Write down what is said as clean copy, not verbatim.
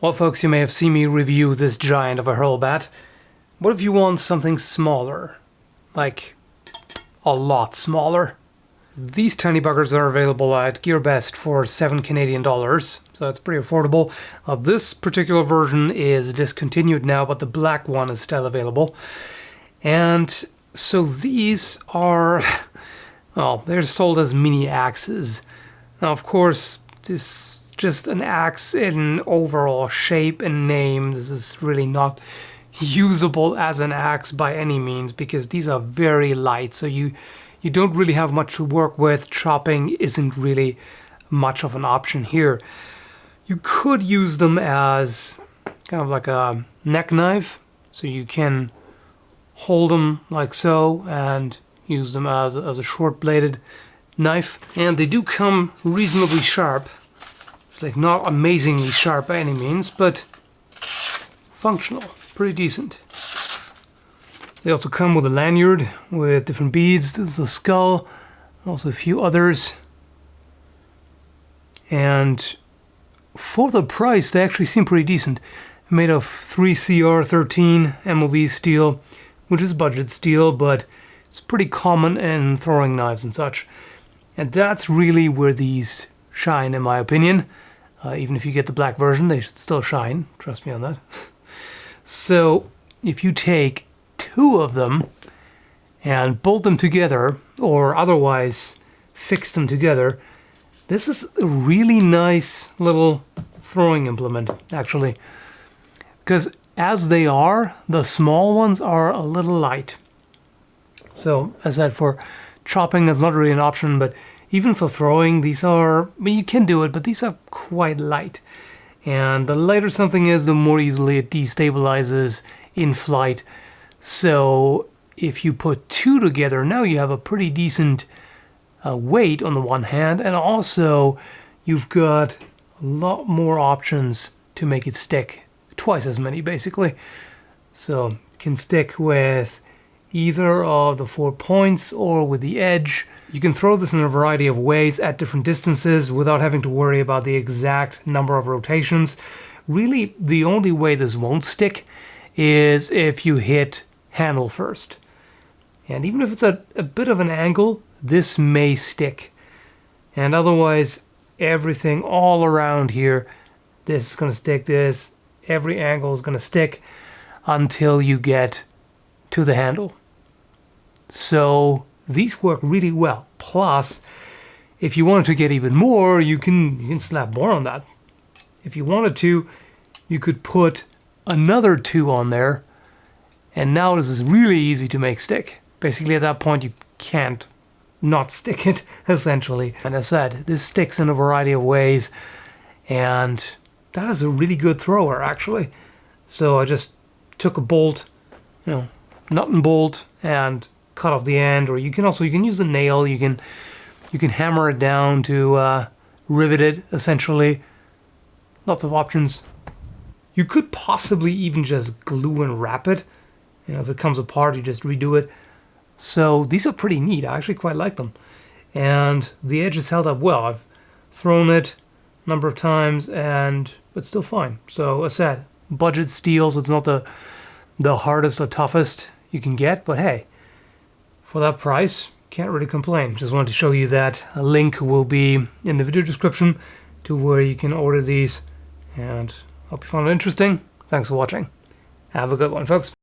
Well folks, you may have seen me review this giant of a Hurlbat. What if you want something smaller? Like, a lot smaller. These tiny buggers are available at Gearbest for $7 Canadian, so that's pretty affordable. This particular version is discontinued now, but the black one is still available. And so these are, well, they're sold as mini axes. Now of course, this just an axe in overall shape and name. This is really not usable as an axe by any means because these are very light, so you don't really have much to work with. Chopping isn't really much of an option here. You could use them as kind of like a neck knife, so you can hold them like so and use them as a short-bladed knife. And they do come reasonably sharp. It's like not amazingly sharp by any means, but functional, pretty decent. They also come with a lanyard with different beads. This is a skull, also a few others. And for the price, they actually seem pretty decent. Made of 3CR13 MOV steel, which is budget steel, but it's pretty common in throwing knives and such. And that's really where these shine, in my opinion. Even if you get the black version, they should still shine. Trust me on that. So if you take two of them and bolt them together, or otherwise fix them together, this is a really nice little throwing implement, actually. Because as they are, the small ones are a little light. So as I said, for chopping, that's not really an option, but even for throwing, these are, I mean, you can do it, but these are quite light. And the lighter something is, the more easily it destabilizes in flight. So if you put two together, now you have a pretty decent weight on the one hand, and also you've got a lot more options to make it stick. Twice as many, basically. So it can stick with either of the 4 points or with the edge. You can throw this in a variety of ways at different distances without having to worry about the exact number of rotations. Really, the only way this won't stick is if you hit handle first. And even if it's at a bit of an angle, this may stick. And otherwise, everything all around here, this is going to stick, this, every angle is going to stick until you get to the handle. So these work really well. Plus, if you wanted to get even more, you can slap more on that. If you wanted to, you could put another two on there, and now this is really easy to make stick. Basically at that point you can't not stick it, essentially. And as I said, this sticks in a variety of ways, and that is a really good thrower, actually. So I just took a bolt, nut and bolt, and cut off the end, or you can use a nail. You can hammer it down to rivet it, essentially. Lots of options. You could possibly even just glue and wrap it. If it comes apart, you just redo it. So these are pretty neat. I actually quite like them. And the edge is held up well. I've thrown it a number of times, and it's still fine. So as I said, budget steel, so it's not the hardest or toughest you can get, but hey, for that price, can't really complain. Just wanted to show you that. A link will be in the video description to where you can order these, and hope you found it interesting. Thanks for watching. Have a good one, folks.